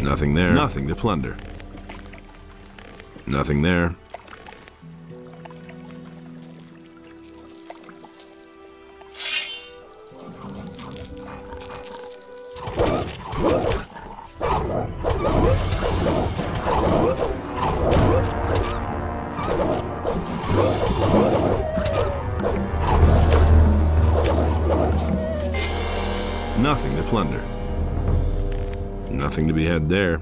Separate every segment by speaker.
Speaker 1: Nothing there. Nothing to plunder. Nothing there. Nothing to plunder. Nothing to be had there.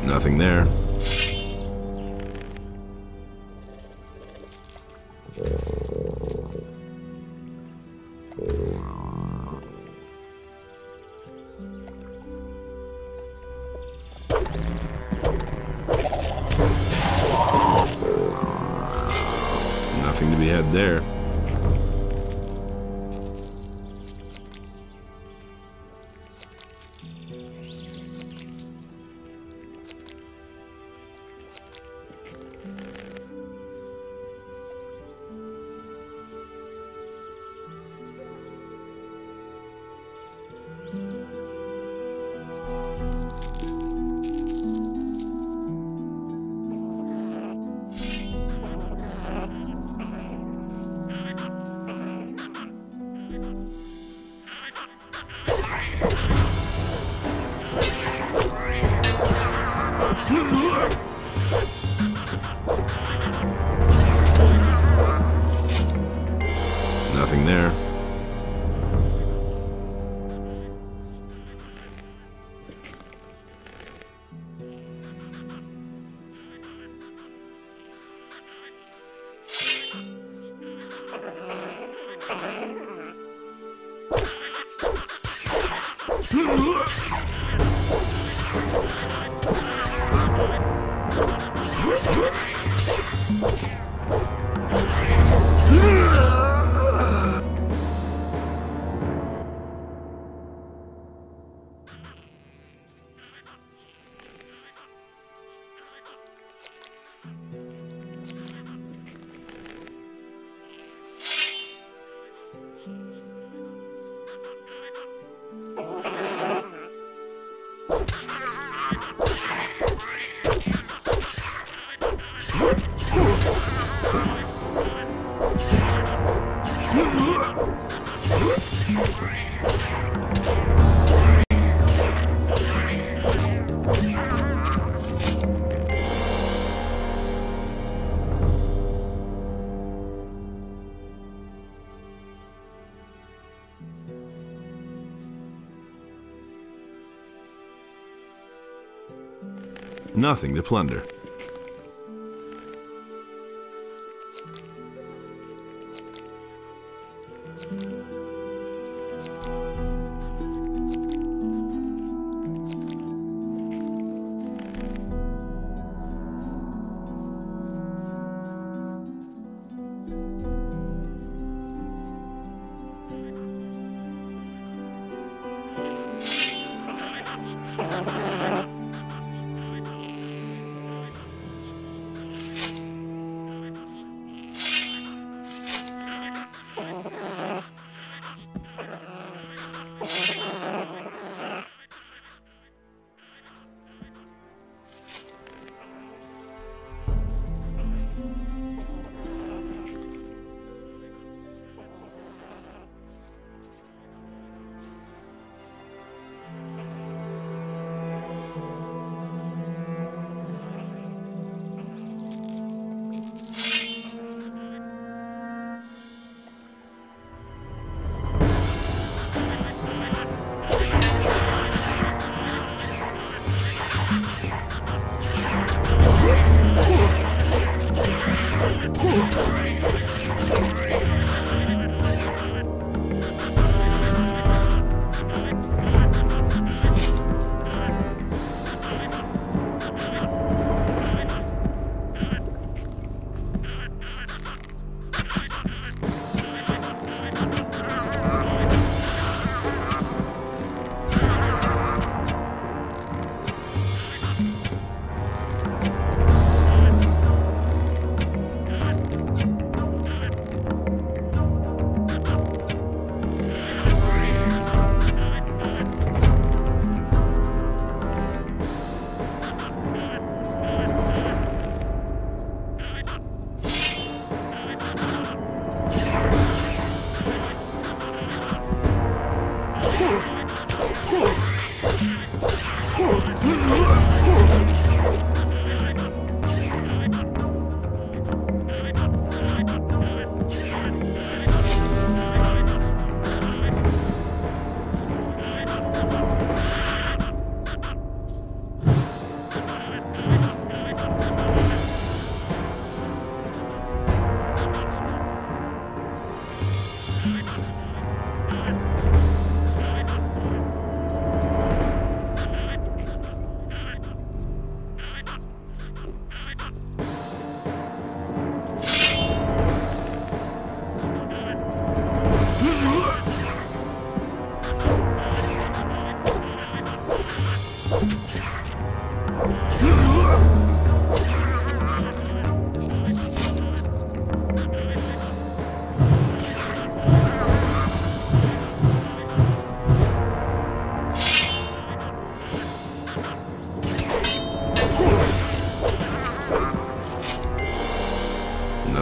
Speaker 1: Nothing there. Nothing to be had there. Nothing there. Nothing to plunder.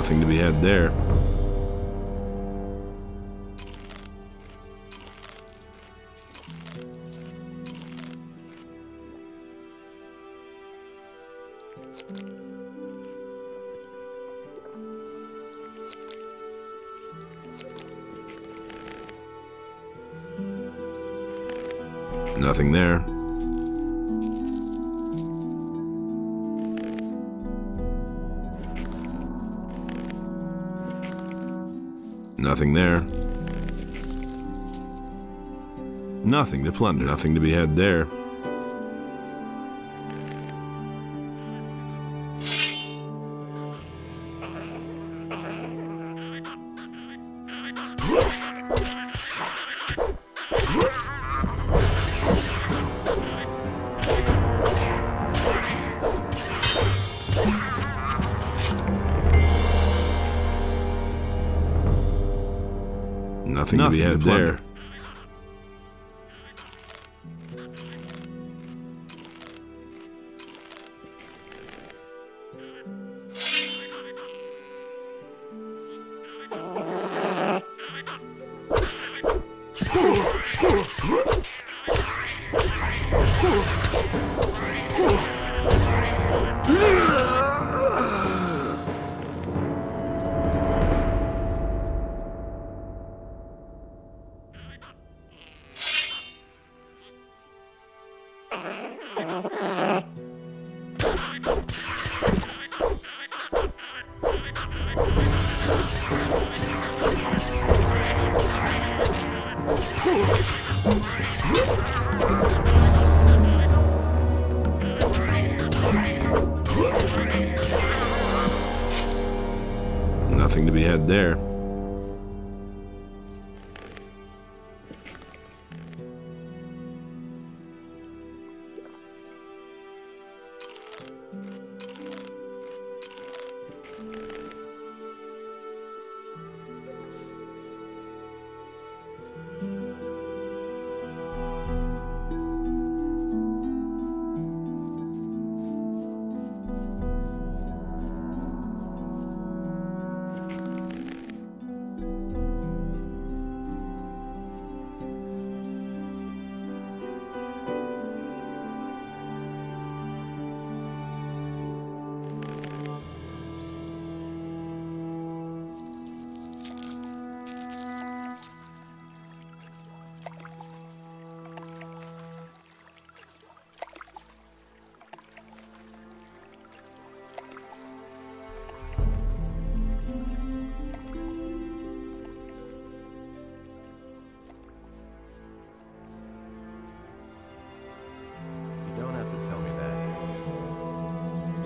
Speaker 1: Nothing to be had there. Nothing there. Nothing there. Nothing to plunder, nothing to be had there. Nothing to be had there. Nothing to be had there.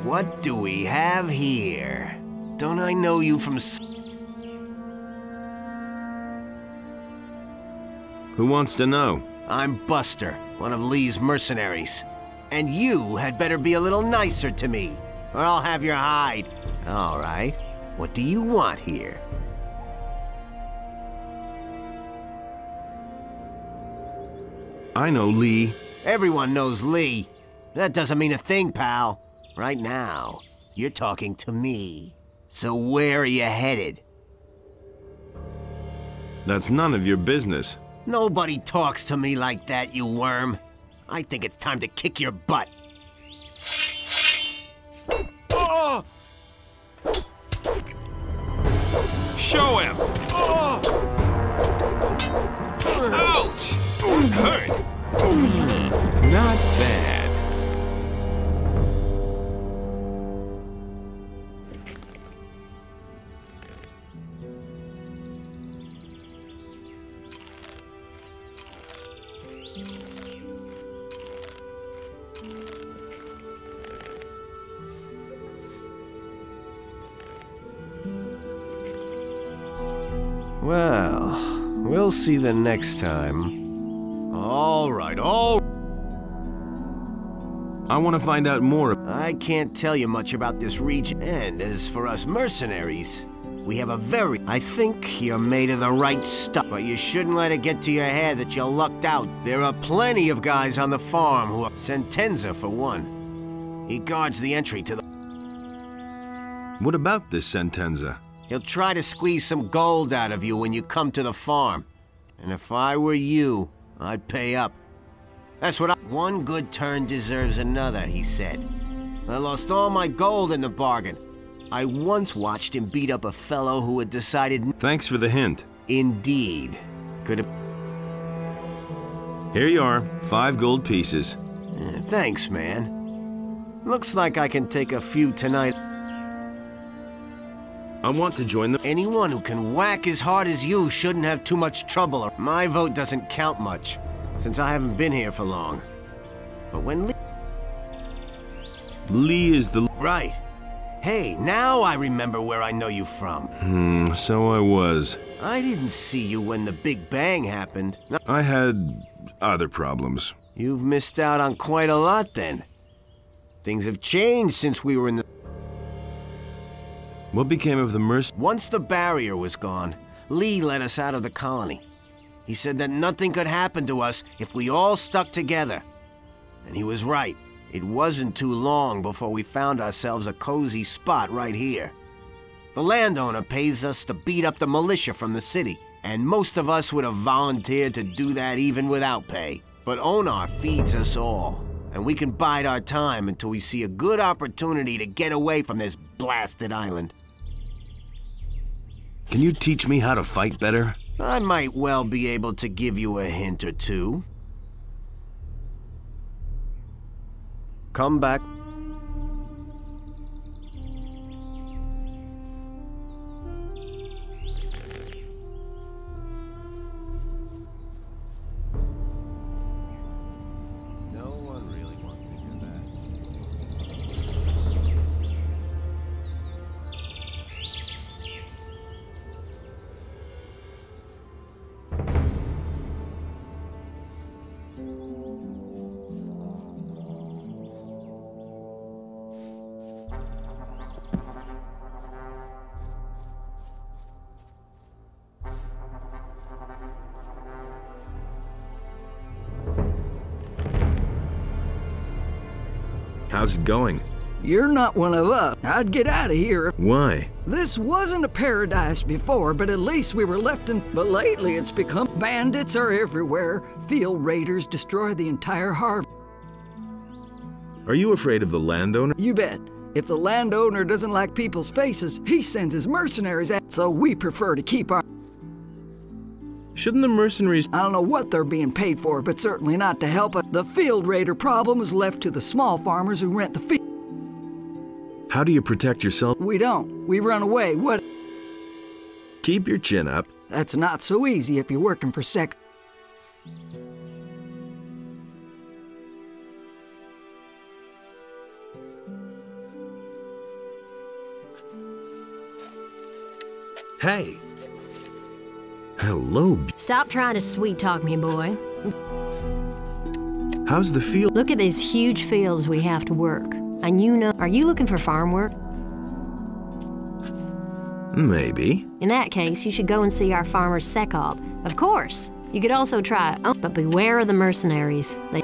Speaker 2: What do we have here? Don't I know you from...
Speaker 1: Who wants to know?
Speaker 2: I'm Buster, one of Lee's mercenaries. And you had better be a little nicer to me, or I'll have your hide. All right. What do you want here?
Speaker 1: I know Lee.
Speaker 2: Everyone knows Lee. That doesn't mean a thing, pal. Right now, you're talking to me. So where are you headed?
Speaker 1: That's none of your business.
Speaker 2: Nobody talks to me like that, you worm. I think it's time to kick your butt. Oh!
Speaker 1: Show him!
Speaker 2: Oh!
Speaker 1: Ouch! It hurt! Not bad.
Speaker 2: Well, we'll see the next time. All right,
Speaker 1: I want to find out more.
Speaker 2: I can't tell you much about this region. And as for us mercenaries, we have a very... I think you're made of the right stuff, but you shouldn't let it get to your head that you lucked out. There are plenty of guys on the farm who are... Sentenza, for one. He guards the entry to the...
Speaker 1: What about this Sentenza?
Speaker 2: He'll try to squeeze some gold out of you when you come to the farm. And if I were you, I'd pay up. That's what One good turn deserves another, he said. I lost all my gold in the bargain. I once watched him beat up a fellow who had decided...
Speaker 1: Thanks for the hint.
Speaker 2: Indeed. Could have...
Speaker 1: Here you are, 5 gold pieces.
Speaker 2: Thanks, man. Looks like I can take a few tonight.
Speaker 1: I want to join the...
Speaker 2: Anyone who can whack as hard as you shouldn't have too much trouble. My vote doesn't count much, since I haven't been here for long. But when
Speaker 1: Lee is the...
Speaker 2: Right. Hey, now I remember where I know you from.
Speaker 1: So I was.
Speaker 2: I didn't see you when the Big Bang happened. No.
Speaker 1: I had other problems.
Speaker 2: You've missed out on quite a lot then. Things have changed since we were in the...
Speaker 1: What became of the merc...
Speaker 2: Once the barrier was gone, Lee let us out of the colony. He said that nothing could happen to us if we all stuck together. And he was right. It wasn't too long before we found ourselves a cozy spot right here. The landowner pays us to beat up the militia from the city, and most of us would have volunteered to do that even without pay. But Onar feeds us all, and we can bide our time until we see a good opportunity to get away from this blasted island.
Speaker 1: Can you teach me how to fight better?
Speaker 2: I might well be able to give you a hint or two. Come back. No one really wants to hear that.
Speaker 1: How's it going?
Speaker 3: You're not one of us. I'd get out of here.
Speaker 1: Why?
Speaker 3: This wasn't a paradise before, but at least we were left in... But lately it's become... Bandits are everywhere. Field raiders destroy the entire harbor.
Speaker 1: Are you afraid of the landowner?
Speaker 3: You bet. If the landowner doesn't like people's faces, he sends his mercenaries out, so we prefer to keep our...
Speaker 1: Shouldn't the mercenaries...
Speaker 3: I don't know what they're being paid for, but certainly not to help us. The field raider problem is left to the small farmers who rent the field.
Speaker 1: How do you protect yourself?
Speaker 3: We don't. We run away. What?
Speaker 1: Keep your chin up.
Speaker 3: That's not so easy if you're working for sec...
Speaker 1: Hey. Hello.
Speaker 4: Stop trying to sweet-talk me, boy.
Speaker 1: How's the field?
Speaker 4: Look at these huge fields we have to work. And you know, are you looking for farm work?
Speaker 1: Maybe.
Speaker 4: In that case, you should go and see our farmer Sekob. Of course. You could also try, but beware of the mercenaries. They...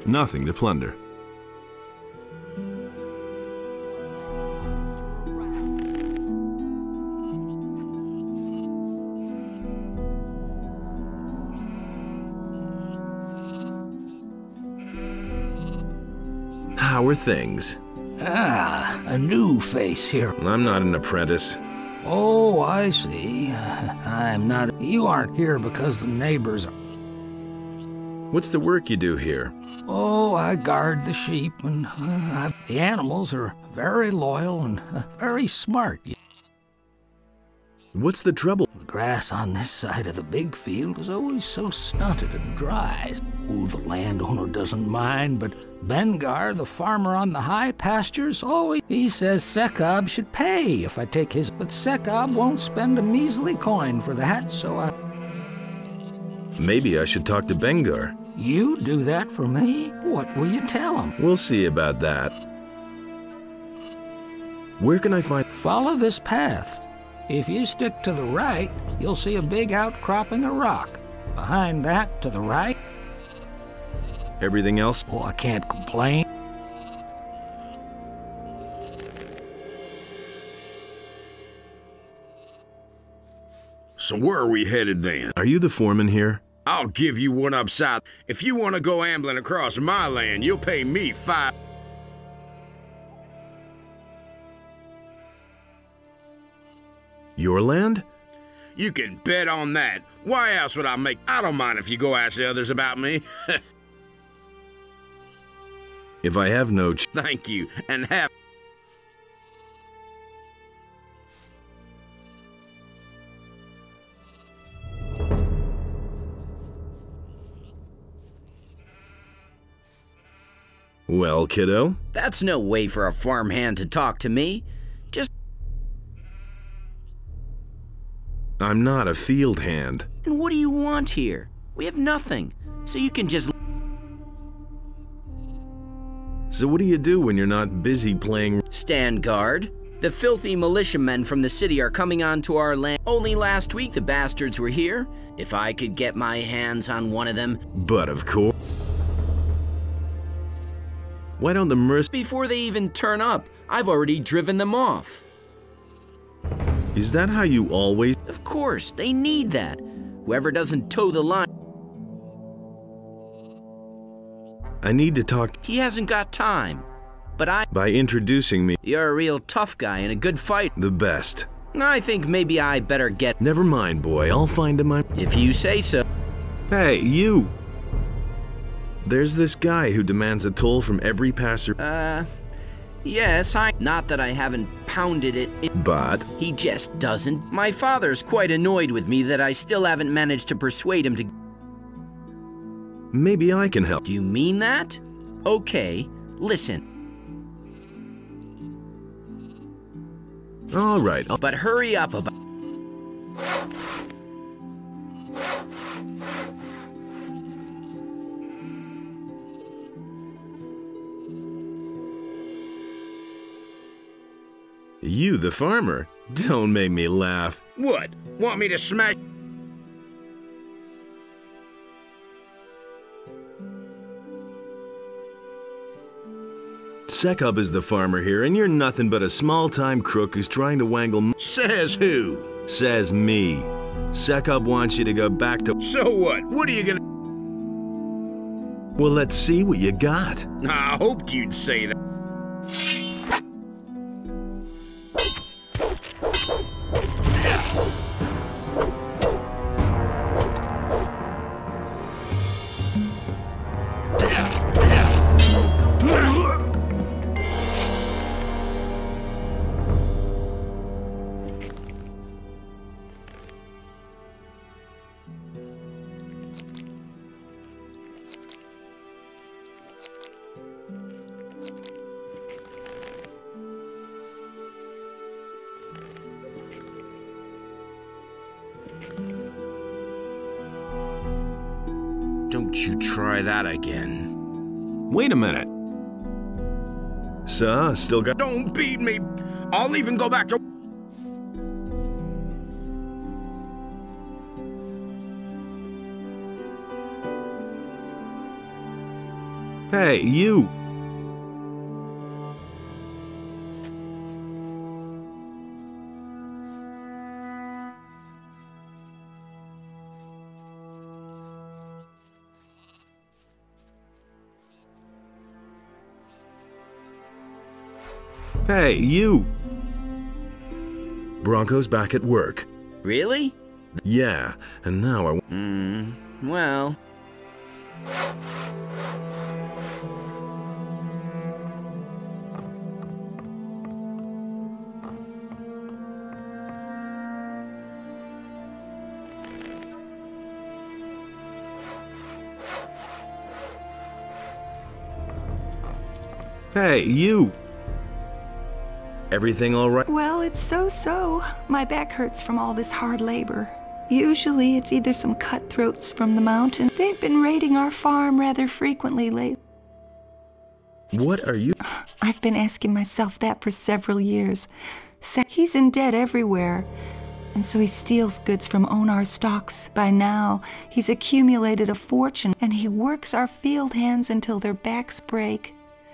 Speaker 1: Nothing to plunder. How are things?
Speaker 5: Ah, a new face here.
Speaker 1: I'm not an apprentice.
Speaker 5: Oh, I see. I'm not... You aren't here because the neighbors are...
Speaker 1: What's the work you do here?
Speaker 5: Oh, I guard the sheep, and the animals are very loyal and very smart.
Speaker 1: What's the trouble?
Speaker 5: The grass on this side of the big field is always so stunted and dry. Oh, the landowner doesn't mind, but Bengar, the farmer on the high pastures, he says Sekob should pay if I take his... But Sekob won't spend a measly coin for that, so I...
Speaker 1: Maybe I should talk to Bengar.
Speaker 5: You do that for me? What will you tell him?
Speaker 1: We'll see about that. Where can I find...
Speaker 5: Follow this path. If you stick to the right, you'll see a big outcropping of rock. Behind that, to the right...
Speaker 1: Everything else?
Speaker 5: Oh, I can't complain.
Speaker 6: So where are we headed then?
Speaker 1: Are you the foreman here?
Speaker 6: I'll give you one up south. If you want to go ambling across my land, you'll pay me 5...
Speaker 1: Your land?
Speaker 6: You can bet on that. Why else would I make... I don't mind if you go ask the others about me.
Speaker 1: If I have no...
Speaker 6: Thank you, and have...
Speaker 1: Well, kiddo?
Speaker 7: That's no way for a farmhand to talk to me. Just...
Speaker 1: I'm not a field hand.
Speaker 7: And what do you want here? We have nothing, so you can just...
Speaker 1: So what do you do when you're not busy playing...
Speaker 7: Stand guard. The filthy militiamen from the city are coming onto our land. Only last week the bastards were here. If I could get my hands on one of them...
Speaker 1: But of course... Why don't the
Speaker 7: Before they even turn up, I've already driven them off.
Speaker 1: Is that how you always...
Speaker 7: Of course, they need that. Whoever doesn't toe the line...
Speaker 1: I need to talk...
Speaker 7: He hasn't got time. But
Speaker 1: By introducing me...
Speaker 7: You're a real tough guy and a good fight.
Speaker 1: The best.
Speaker 7: I think maybe I better get...
Speaker 1: Never mind, boy. I'll find him.
Speaker 7: If you say so.
Speaker 1: Hey, you! There's this guy who demands a toll from every passer...
Speaker 7: Yes, not that I haven't pounded it.
Speaker 1: But
Speaker 7: He just doesn't. My father's quite annoyed with me that I still haven't managed to persuade him to...
Speaker 1: maybe I can help.
Speaker 7: Do you mean that? Okay, listen.
Speaker 1: All right.
Speaker 7: But hurry up about...
Speaker 1: You, the farmer? Don't make me laugh.
Speaker 6: What? Want me to smash?
Speaker 1: Sekub is the farmer here, and you're nothing but a small-time crook who's trying to wangle
Speaker 6: Says who?
Speaker 1: says me. Sekub wants you to go back to...
Speaker 6: So what? What are you gonna...
Speaker 1: Well, let's see what you got.
Speaker 6: I hoped you'd say that. Don't you try that again.
Speaker 1: Wait a minute. So, still got...
Speaker 6: Don't beat me. I'll even go back to...
Speaker 1: Hey, you! Hey, you! Bronco's back at work.
Speaker 7: Really?
Speaker 1: Yeah, and now I...
Speaker 7: Well...
Speaker 1: Hey, you! Everything all right?
Speaker 8: Well, it's so-so. My back hurts from all this hard labor. Usually it's either some cutthroats from the mountain. They've been raiding our farm rather frequently lately.
Speaker 1: What are you...
Speaker 8: I've been asking myself that for several years. He's in debt everywhere, and so he steals goods from Onar stocks. By now, he's accumulated a fortune, and he works our field hands until their backs break.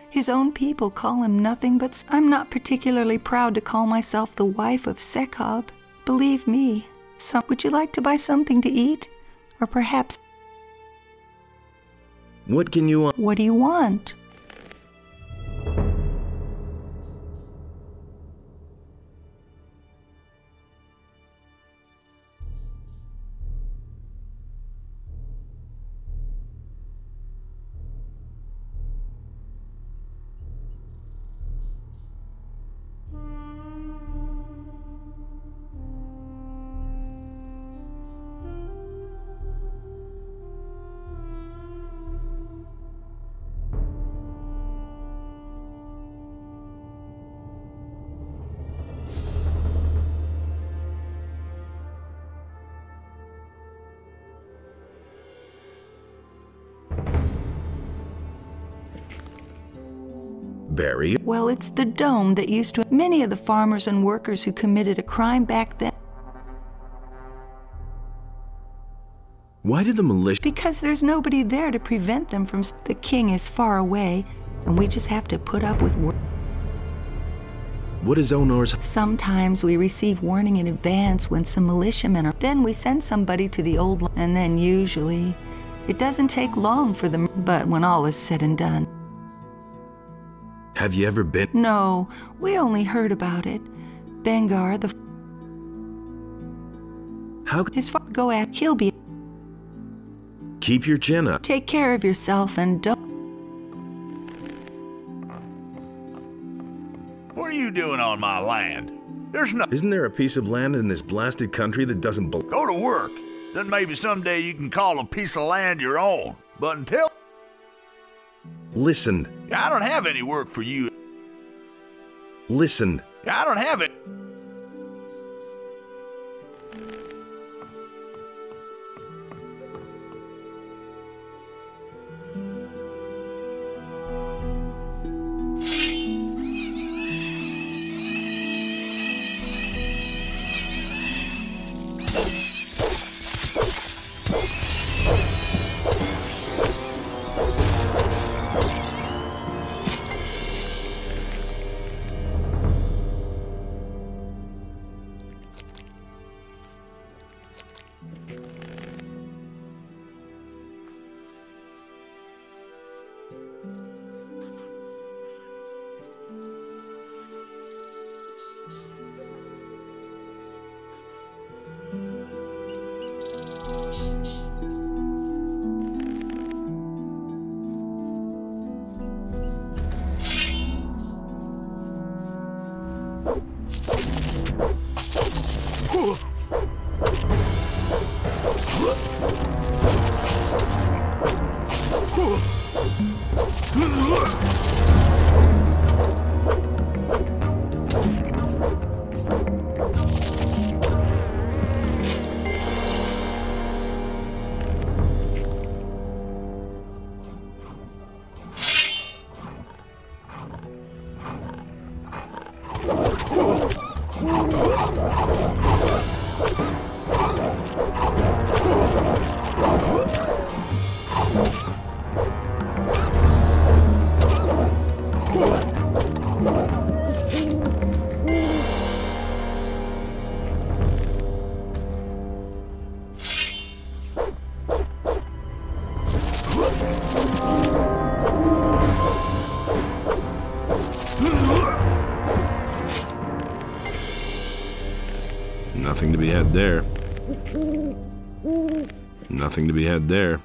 Speaker 8: His own people call him nothing but... I'm not particularly proud to call myself the wife of Sekub. Believe me. Would you like to buy something to eat? Or perhaps...
Speaker 1: What can you...
Speaker 8: What do you want?
Speaker 1: Barry?
Speaker 8: Well, it's the dome that used to... Many of the farmers and workers who committed a crime back then...
Speaker 1: Why did the militia...
Speaker 8: Because there's nobody there to prevent them from... The king is far away, and we just have to put up with work.
Speaker 1: What is Onar's...
Speaker 8: Sometimes we receive warning in advance when some militiamen are... Then we send somebody to the old... And then usually, it doesn't take long for them... But when all is said and done...
Speaker 1: Have you ever been...
Speaker 8: No, we only heard about it. Bengar, the...
Speaker 1: How...
Speaker 8: His go at... He'll be...
Speaker 1: Keep your chin up.
Speaker 8: Take care of yourself and don't...
Speaker 9: What are you doing on my land? There's no...
Speaker 1: Isn't there a piece of land in this blasted country that doesn't belong?
Speaker 9: Go to work. Then maybe someday you can call a piece of land your own. But until...
Speaker 1: Listen.
Speaker 9: I don't have any work for you.
Speaker 1: Listen.
Speaker 9: I don't have it.
Speaker 1: Nothing to be had there. Nothing to be had there.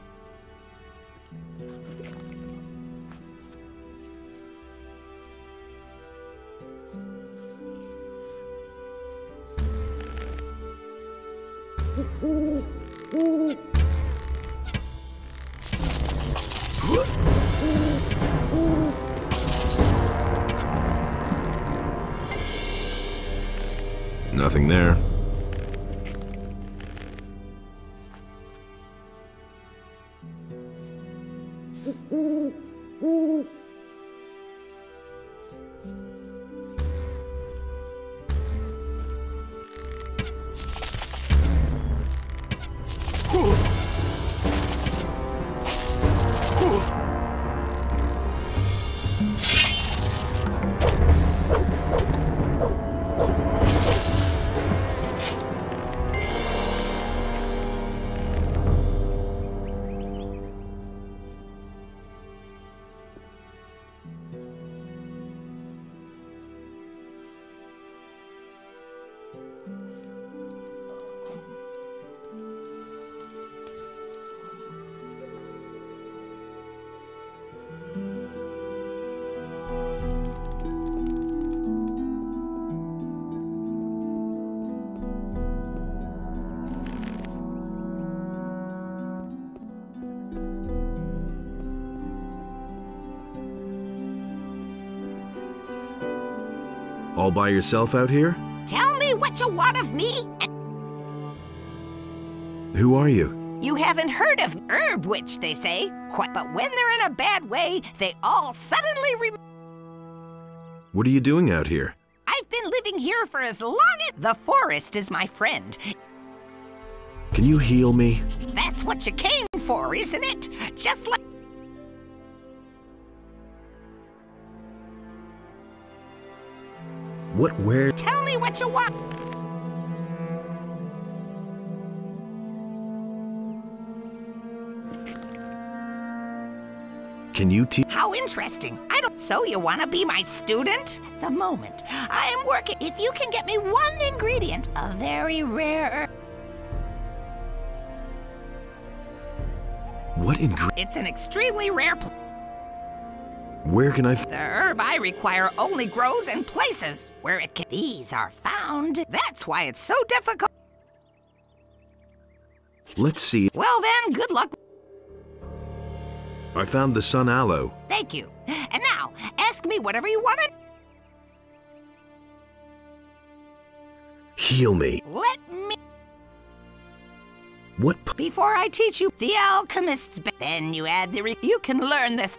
Speaker 1: Nothing there. All by yourself out here?
Speaker 10: Tell me what you want of me.
Speaker 1: Who are you?
Speaker 10: You haven't heard of herb witch, they say. But when they're in a bad way, they all suddenly
Speaker 1: What are you doing out here?
Speaker 10: I've been living here for as long as... The forest is my friend.
Speaker 1: Can you heal me?
Speaker 10: That's what you came for, isn't it? Just like...
Speaker 1: Where?
Speaker 10: Tell me what you want.
Speaker 1: Can you teach?
Speaker 10: How interesting. I don't... So you want to be my student? At the moment, I am working... If you can get me one ingredient, a very rare...
Speaker 1: What ingredient?
Speaker 10: It's an extremely rare...
Speaker 1: Where can I
Speaker 10: The herb I require only grows in places where it can. These are found. That's why it's so difficult.
Speaker 1: Let's see.
Speaker 10: Well then, good luck.
Speaker 1: I found the sun aloe.
Speaker 10: Thank you. And now, ask me whatever you wanted.
Speaker 1: Heal me.
Speaker 10: Let me...
Speaker 1: What?
Speaker 10: Before I teach you the alchemist's... Then you add the... You can learn this.